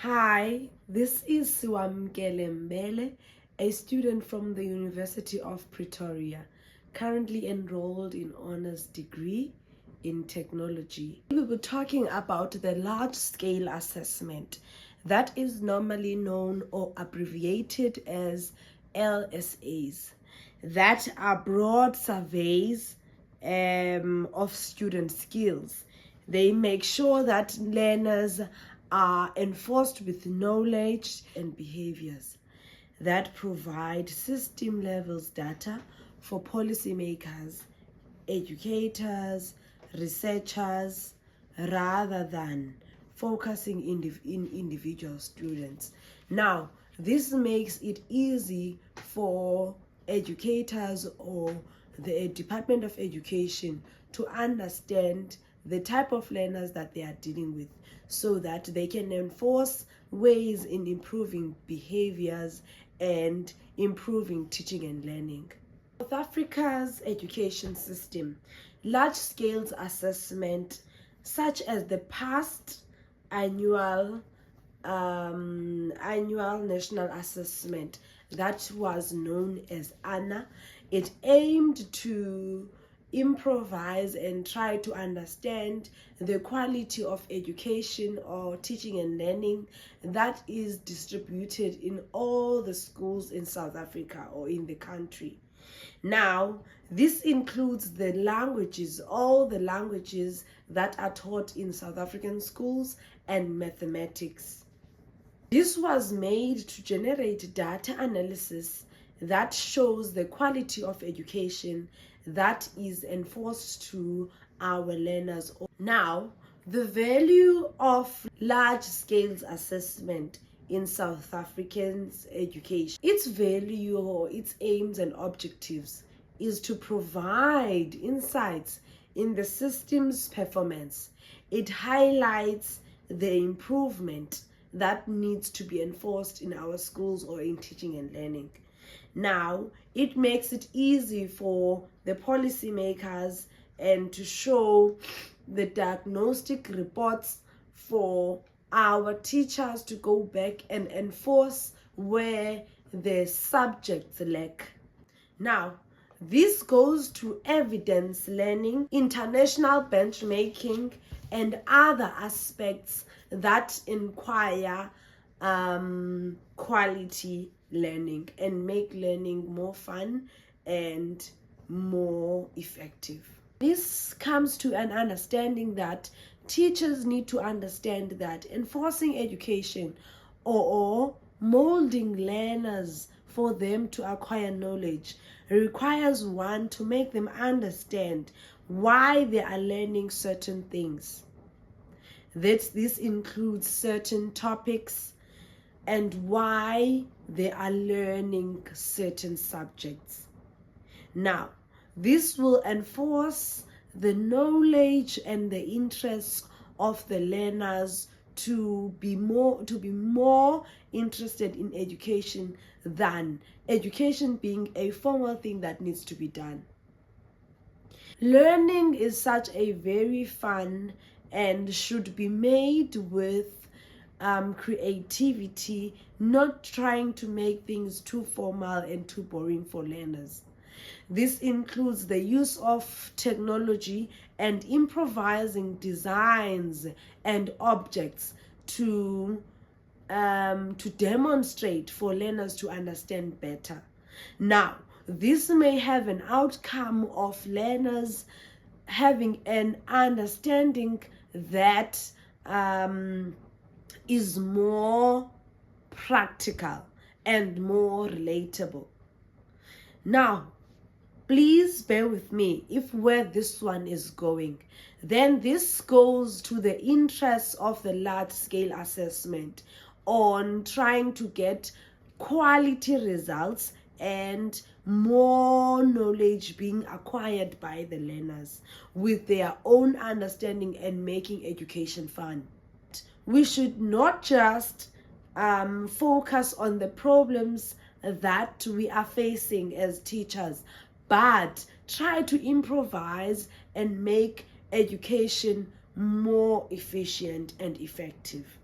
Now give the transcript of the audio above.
Hi, this is Siwamkele Mbele, a student from the University of Pretoria, currently enrolled in honors degree in technology. We will be talking about the large-scale assessment that is normally known or abbreviated as LSAs, that are broad surveys of student skills. They make sure that learners are enforced with knowledge and behaviors that provide system levels data for policymakers, educators, researchers, rather than focusing in individual students. Now, this makes it easy for educators or the Department of Education to understand the type of learners that they are dealing with, so that they can enforce ways in improving behaviors and improving teaching and learning. South Africa's education system, large-scale assessment such as the past annual national assessment that was known as ANA, it aimed to improvise and try to understand the quality of education or teaching and learning that is distributed in all the schools in South Africa or in the country. Now, this includes the languages, all the languages that are taught in South African schools, and mathematics. This was made to generate data analysis that shows the quality of education that is enforced to our learners. Now, the value of large-scale assessment in South Africans' education. Its value or its aims and objectives is to provide insights in the system's performance. It highlights the improvement that needs to be enforced in our schools or in teaching and learning. Now, it makes it easy for the policymakers and to show the diagnostic reports for our teachers to go back and enforce where the subjects lack. Now, this goes to evidence learning, international benchmarking, and other aspects that inquire quality learning and make learning more fun and more effective. This comes to an understanding that teachers need to understand that enforcing education or molding learners for them to acquire knowledge requires one to make them understand why they are learning certain things. That this includes certain topics and why they are learning certain subjects. Now, this will enforce the knowledge and the interests of the learners to be more interested in education than education being a formal thing that needs to be done. Learning is such a very fun and should be made with creativity, not trying to make things too formal and too boring for learners. This includes the use of technology and improvising designs and objects to demonstrate for learners to understand better. Now, this may have an outcome of learners having an understanding that is more practical and more relatable. Now, please bear with me if where this one is going. Then this goes to the interests of the large-scale assessment on trying to get quality results and more knowledge being acquired by the learners with their own understanding and making education fun. We should not just focus on the problems that we are facing as teachers, but try to improvise and make education more efficient and effective.